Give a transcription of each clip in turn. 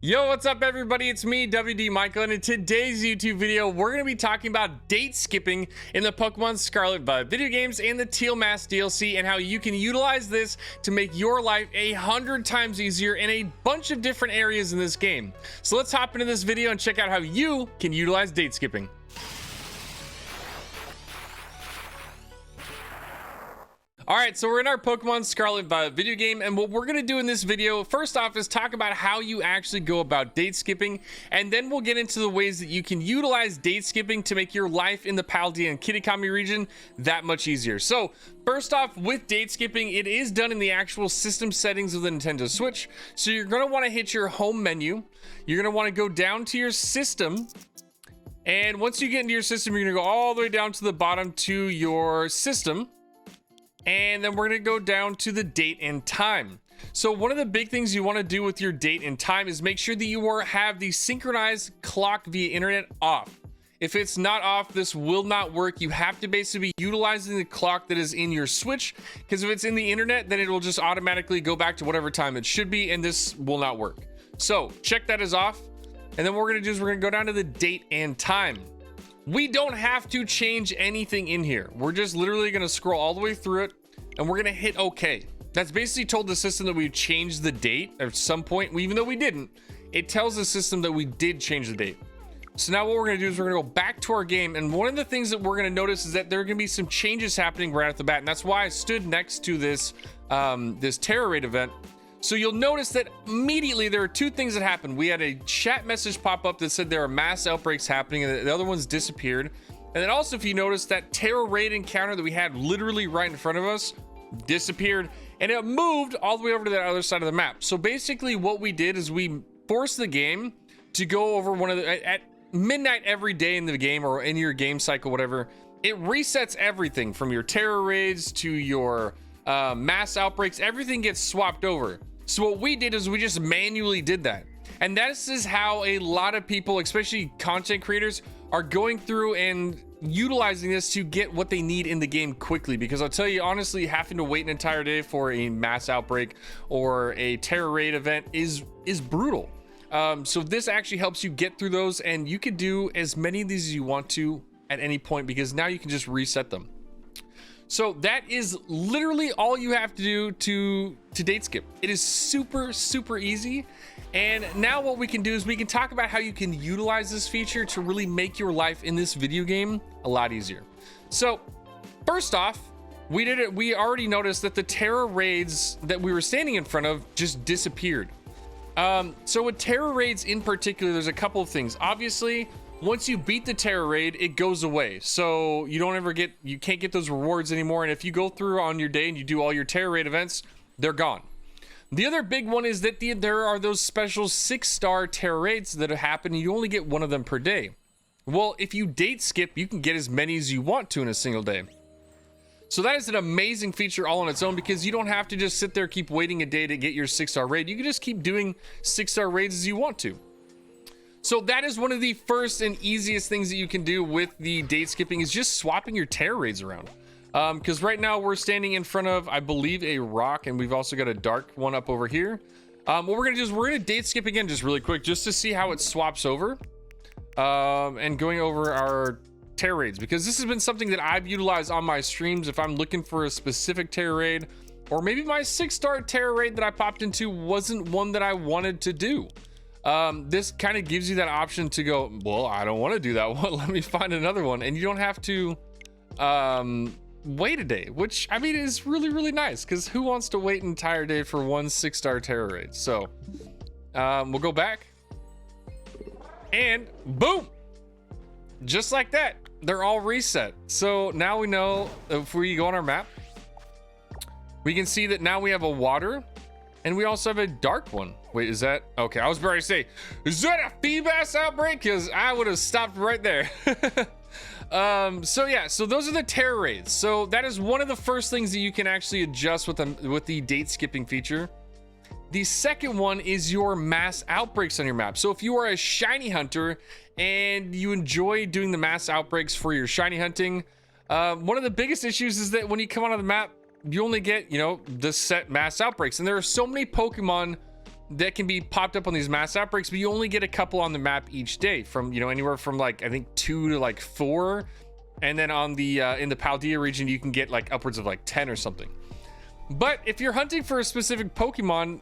Yo, what's up everybody? It's me, WD Michael, and in today's YouTube video, we're going to be talking about date skipping in the Pokemon Scarlet and Violet video games and the Teal Mask DLC, and how you can utilize this to make your life 100 times easier in a bunch of different areas in this game. So let's hop into this video and check out how you can utilize date skipping. All right, so we're in our Pokemon Scarlet and Violet video game, and what we're gonna do in this video, first off, is talk about how you actually go about date skipping, and then we'll get into the ways that you can utilize date skipping to make your life in the Paldea and Kitakami region that much easier. So, first off, with date skipping, it is done in the actual system settings of the Nintendo Switch. So you're gonna wanna hit your home menu, you're gonna wanna go down to your system, and once you get into your system, you're gonna go all the way down to the bottom to your system. And then we're gonna go down to the date and time. So one of the big things you wanna do with your date and time is make sure that you have the synchronized clock via internet off. If it's not off, this will not work. You have to basically be utilizing the clock that is in your Switch, because if it's in the internet, then it will just automatically go back to whatever time it should be, and this will not work. So check that as off. And then what we're gonna do is we're gonna go down to the date and time. We don't have to change anything in here. We're just literally gonna scroll all the way through it and we're gonna hit OK. That's basically told the system that we've changed the date at some point. Even though we didn't, it tells the system that we did change the date. So now what we're gonna do is we're gonna go back to our game, and one of the things that we're gonna notice is that there are gonna be some changes happening right off the bat, and that's why I stood next to this this Tera Raid event. So you'll notice that immediately there are two things that happened. We had a chat message pop up that said there are mass outbreaks happening, and the other ones disappeared. And then also, if you notice, that Tera Raid encounter that we had literally right in front of us disappeared, and it moved all the way over to the other side of the map. So basically what we did is we forced the game to go over one of the, at midnight every day in the game or in your game cycle, whatever, it resets everything from your Tera Raids to your mass outbreaks. Everything gets swapped over. So what we did is we just manually did that. And this is how a lot of people, especially content creators, are going through and utilizing this to get what they need in the game quickly. Because I'll tell you honestly, having to wait an entire day for a mass outbreak or a Tera Raid event is brutal. So this actually helps you get through those, and you can do as many of these as you want to at any point, because now you can just reset them. So that is literally all you have to do to date skip. It is super easy. And now what we can do is we can talk about how you can utilize this feature to really make your life in this video game a lot easier. So first off, we already noticed that the Tera Raids that we were standing in front of just disappeared. So with Tera Raids in particular, there's a couple of things. Obviously, once you beat the Tera Raid, it goes away. So you can't get those rewards anymore. And if you go through on your day and you do all your Tera Raid events, they're gone. The other big one is that there are those special 6-star Tera Raids that happen, and you only get one of them per day. Well, if you date skip, you can get as many as you want to in a single day. So that is an amazing feature all on its own, because you don't have to just sit there, keep waiting a day to get your 6-star raid. You can just keep doing 6-star raids as you want to. So that is one of the first and easiest things that you can do with the date skipping, is just swapping your Tera Raids around. Because right now we're standing in front of, I believe, a rock, and we've also got a dark one up over here. What we're gonna do is we're gonna date skip again just really quick, just to see how it swaps over. And going over our Tera Raids, because this has been something that I've utilized on my streams if I'm looking for a specific Tera Raid, or maybe my 6-star Tera Raid that I popped into wasn't one that I wanted to do. This kind of gives you that option to go, well, I don't want to do that one, let me find another one. And you don't have to wait a day, which I mean is really nice, because who wants to wait an entire day for one 6-star Tera Raid? So we'll go back, and boom, just like that, they're all reset. So now we know, if we go on our map, we can see that now we have a water, and we also have a dark one. Wait, is that okay? I was about to say, is that a Feebas outbreak? Because I would have stopped right there. So yeah, so those are the Tera Raids. So that is one of the first things that you can actually adjust with the date skipping feature. The second one is your mass outbreaks on your map. So if you are a shiny hunter and you enjoy doing the mass outbreaks for your shiny hunting, one of the biggest issues is that when you come onto the map, you only get, you know, the set mass outbreaks, and there are so many Pokemon that can be popped up on these mass outbreaks, but you only get a couple on the map each day, from, you know, anywhere from like, I think 2 to like 4. And then on the in the Paldea region, you can get like upwards of like 10 or something. But if you're hunting for a specific Pokemon,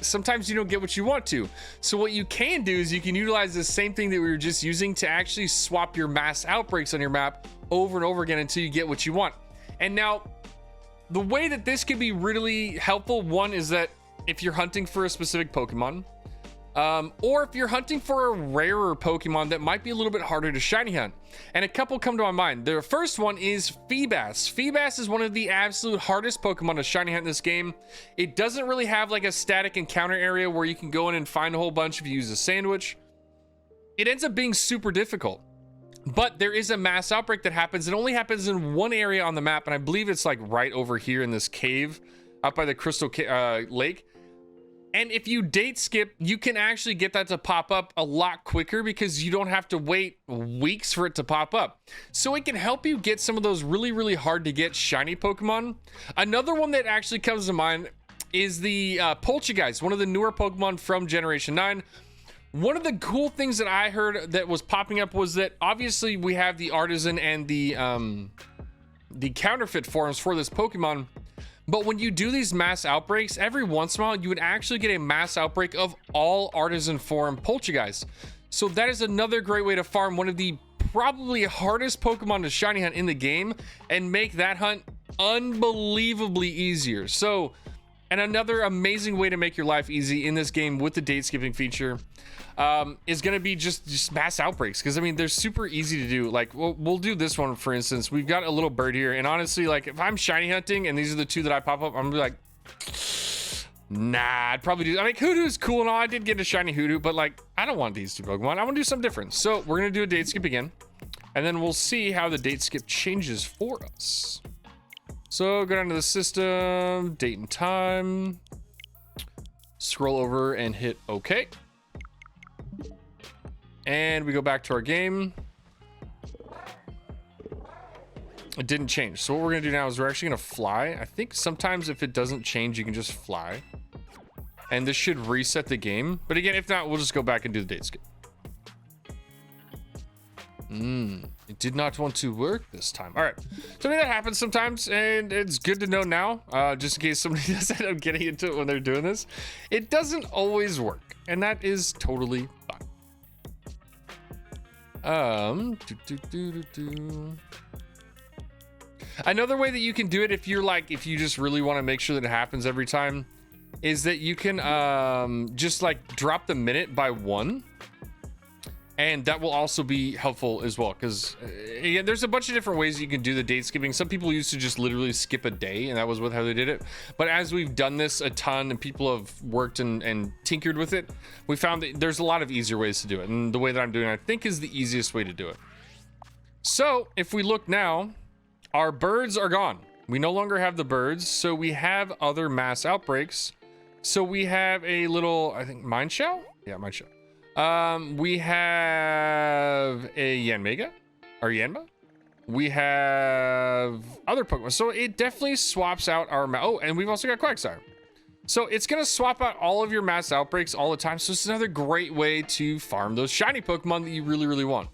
sometimes you don't get what you want to. So what you can do is you can utilize the same thing that we were just using to actually swap your mass outbreaks on your map over and over again until you get what you want. And now, the way that this could be really helpful, one is that if you're hunting for a specific Pokemon, or if you're hunting for a rarer Pokemon that might be a little bit harder to shiny hunt. And a couple come to my mind. The first one is Feebas. Feebas is one of the absolute hardest Pokemon to shiny hunt in this game. It doesn't really have like a static encounter area where you can go in and find a whole bunch if you use a sandwich. It ends up being super difficult. But there is a mass outbreak that happens. It only happens in one area on the map, and I believe it's like right over here in this cave up by the Crystal Lake. And if you date skip, you can actually get that to pop up a lot quicker because you don't have to wait weeks for it to pop up. So it can help you get some of those really, really hard to get shiny Pokemon. Another one that actually comes to mind is the Poltergeist, one of the newer Pokemon from Generation 9. One of the cool things that I heard that was popping up was that obviously we have the artisan and the counterfeit forms for this Pokemon. But when you do these mass outbreaks, every once in a while, you would actually get a mass outbreak of all artisan form Poltergeist. So that is another great way to farm one of the probably hardest Pokemon to shiny hunt in the game and make that hunt unbelievably easier. So, and another amazing way to make your life easy in this game with the date skipping feature is going to be just mass outbreaks. Because I mean, they're super easy to do. Like we'll do this one, for instance. We've got a little bird here, and honestly, like if I'm shiny hunting and these are the 2 that I pop up, I'm gonna be like, nah, I'd probably do. I mean, Hoodoo's cool and all. I did get a shiny Hoodoo, but like I don't want these 2 Pokemon. I want to do something different. So we're gonna do a date skip again, and then we'll see how the date skip changes for us. So go down to the system, date and time, scroll over and hit OK. And we go back to our game. It didn't change. So what we're gonna do now is we're actually gonna fly. I think sometimes if it doesn't change, you can just fly. And this should reset the game. But again, if not, we'll just go back and do the date skip. It did not want to work this time. All right. So I mean, that happens sometimes, and it's good to know now, just in case somebody does end up getting into it when they're doing this. It doesn't always work, and that is totally fine. Another way that you can do it if you just really want to make sure that it happens every time is that you can just like drop the minute by 1, and that will also be helpful as well, because again, there's a bunch of different ways you can do the date skipping. Some people used to just literally skip a day, and that was how they did it. But as we've done this a ton and people have worked and tinkered with it, we found that there's a lot of easier ways to do it, and the way that I'm doing it, I think, is the easiest way to do it. So if we look now, our birds are gone. We no longer have the birds, so we have other mass outbreaks. So we have a little, I think, Mine Shell? Yeah, Mine Shell. We have a Yanmega or Yanma. We have other Pokemon. So it definitely swaps out our oh, and we've also got Quagsire. So it's gonna swap out all of your mass outbreaks all the time. So it's another great way to farm those shiny Pokemon that you really, really want.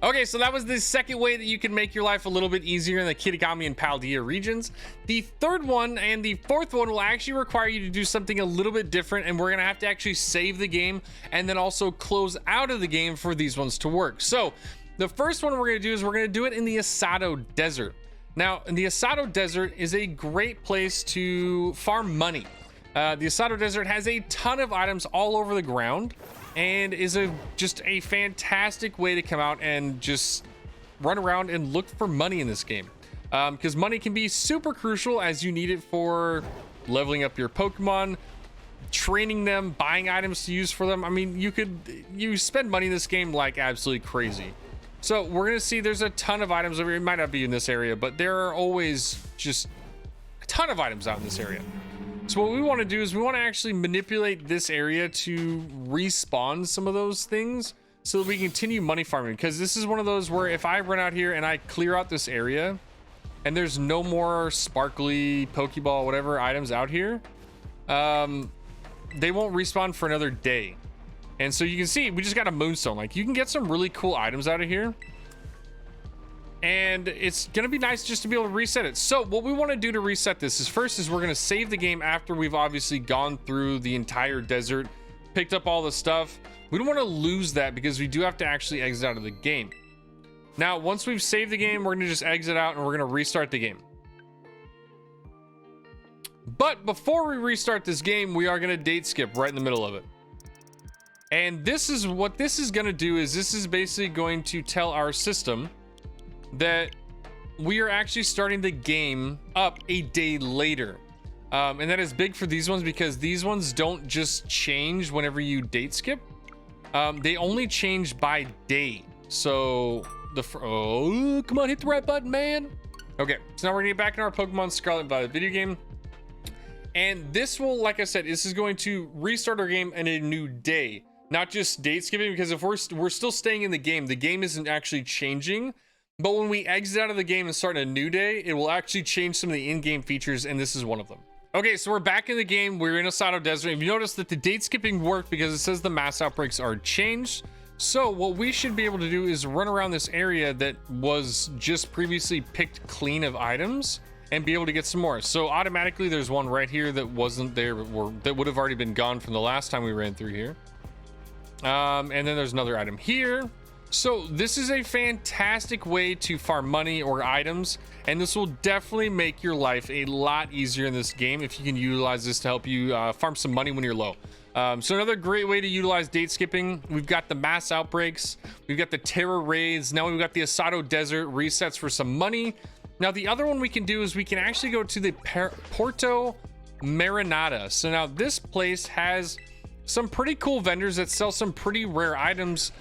Okay, so that was the second way that you can make your life a little bit easier in the Kitakami and Paldea regions. The third one and the fourth one will actually require you to do something a little bit different, and we're gonna have to actually save the game and then also close out of the game for these ones to work. So the first one we're gonna do is we're gonna do it in the Asado Desert. Now, the Asado Desert is a great place to farm money. The Asado Desert has a ton of items all over the ground, and is just a fantastic way to come out and just run around and look for money in this game, because money can be super crucial as you need it for leveling up your Pokemon, training them, buying items to use for them. I mean, you spend money in this game like absolutely crazy. So we're gonna see there's a ton of items over here. It might not be in this area, but there are always just a ton of items out in this area. So what we want to do is we want to actually manipulate this area to respawn some of those things so that we continue money farming, because this is one of those where if I run out here and I clear out this area and there's no more sparkly Pokeball, whatever items out here, they won't respawn for another day. And so you can see we just got a moonstone. Like, you can get some really cool items out of here, and it's gonna be nice just to be able to reset it. So what we want to do to reset this is, first is we're gonna save the game after we've obviously gone through the entire desert, picked up all the stuff. We don't want to lose that because we do have to actually exit out of the game. Now, once we've saved the game, we're gonna just exit out and we're gonna restart the game. But before we restart this game, we are gonna date skip right in the middle of it. And this is what this is gonna do, is this is basically going to tell our system that we are actually starting the game up a day later. And that is big for these ones because these ones don't just change whenever you date skip. They only change by day. So oh, come on, hit the right button, man. Okay, so now we're gonna get back in our Pokemon Scarlet and Violet video game. And this will, like I said, this is going to restart our game in a new day, not just date skipping, because if we're still staying in the game isn't actually changing. But when we exit out of the game and start a new day, it will actually change some of the in-game features, and this is one of them. Okay, so we're back in the game. We're in Asado Desert. If you notice that the date skipping worked because it says the mass outbreaks are changed. So what we should be able to do is run around this area that was just previously picked clean of items and be able to get some more. So automatically there's one right here that wasn't there, or that would have already been gone from the last time we ran through here. And then there's another item here. So this is a fantastic way to farm money or items, and this will definitely make your life a lot easier in this game if you can utilize this to help you farm some money when you're low. So another great way to utilize date skipping, we've got the mass outbreaks, we've got the Tera Raids, now we've got the Asado Desert resets for some money. Now the other one we can do is we can actually go to the Porto Marinada. So now this place has some pretty cool vendors that sell some pretty rare items,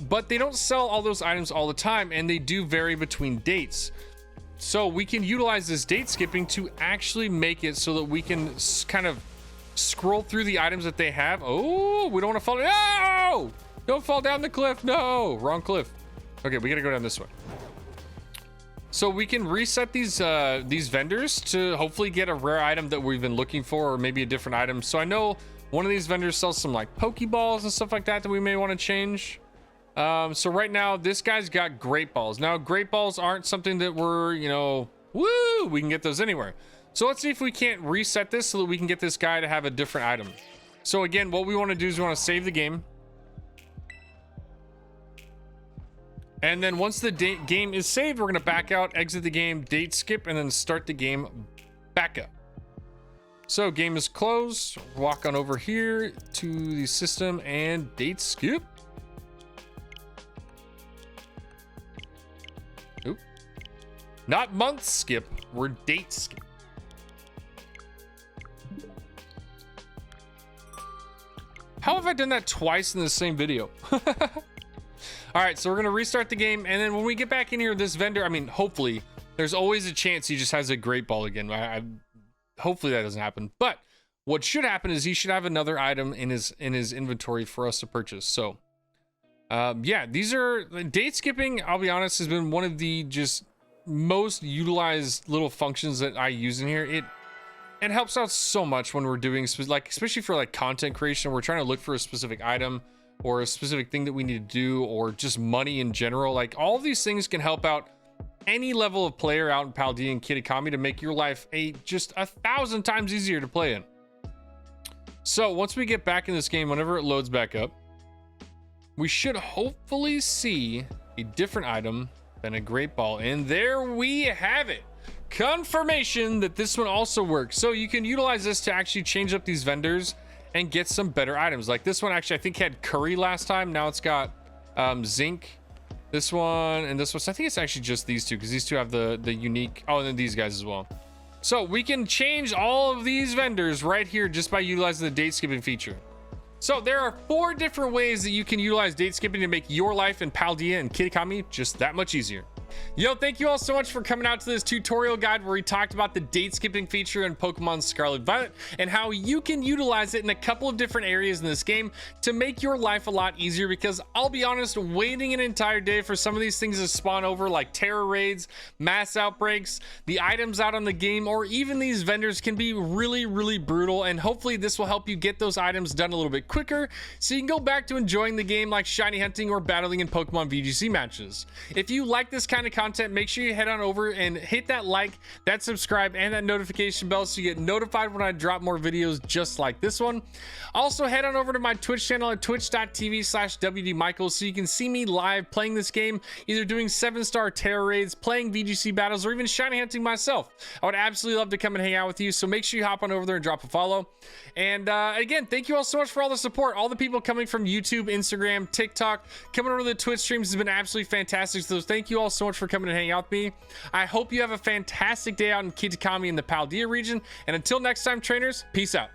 but they don't sell all those items all the time, and they do vary between dates. So we can utilize this date skipping to actually make it so that we can kind of scroll through the items that they have. Oh, we don't want to fall. No! Don't fall down the cliff. No, wrong cliff. Okay, we gotta go down this way. So we can reset these vendors to hopefully get a rare item that we've been looking for, or maybe a different item. So I know one of these vendors sells some like Pokeballs and stuff like that that we may want to change. So right now this guy's got Great Balls. Now Great Balls aren't something that we're, you know, woo, we can get those anywhere. So let's see if we can't reset this so that we can get this guy to have a different item. So again, what we want to do is we want to save the game. And then once the game is saved, we're going to back out, exit the game, date skip, and then start the game back up. So game is closed. Walk on over here to the system and date skip. Oop. Not month skip, we're date skip. How have I done that twice in the same video? All right, so we're gonna restart the game, and then when we get back in here, this vendor, I mean, hopefully, there's always a chance he just has a Great Ball again. Hopefully that doesn't happen, but what should happen is he should have another item in his inventory for us to purchase. So, yeah, these are date skipping. I'll be honest, has been one of the just most utilized little functions that I use in here. It helps out so much when we're doing like, especially for like content creation. We're trying to look for a specific item or a specific thing that we need to do, or just money in general. Like, all of these things can help out any level of player out in Paldea and Kitakami to make your life just 1,000 times easier to play in. So once we get back in this game, whenever it loads back up, we should hopefully see a different item than a Great Ball. And there we have it. Confirmation that this one also works. So you can utilize this to actually change up these vendors and get some better items. Like this one actually, I think had curry last time. Now it's got zinc. This one and this one. So I think it's actually just these two, because these two have the unique. Oh, and then these guys as well. So we can change all of these vendors right here just by utilizing the date skipping feature. So there are 4 different ways that you can utilize date skipping to make your life in Paldea and Kitakami just that much easier. Yo, thank you all so much for coming out to this tutorial guide where we talked about the date skipping feature in Pokemon Scarlet and Violet and how you can utilize it in a couple of different areas in this game to make your life a lot easier, because I'll be honest, waiting an entire day for some of these things to spawn over, like Tera Raids, mass outbreaks, the items out on the game, or even these vendors, can be really brutal, and hopefully this will help you get those items done a little bit quicker so you can go back to enjoying the game like shiny hunting or battling in Pokemon VGC matches. If you like this kind of content, make sure you head on over and hit that like, that subscribe, and that notification bell so you get notified when I drop more videos just like this one. Also, head on over to my Twitch channel at twitch.tv/WDMichael so you can see me live playing this game, either doing 7-star Tera Raids, playing VGC battles, or even shiny hunting myself. I would absolutely love to come and hang out with you, so make sure you hop on over there and drop a follow. And again, thank you all so much for all the support. All the people coming from YouTube, Instagram, TikTok, coming over to the Twitch streams has been absolutely fantastic. So thank you all so much for coming and hang out with me. I hope you have a fantastic day out in Kitakami in the Paldea region, and until next time, trainers, peace out.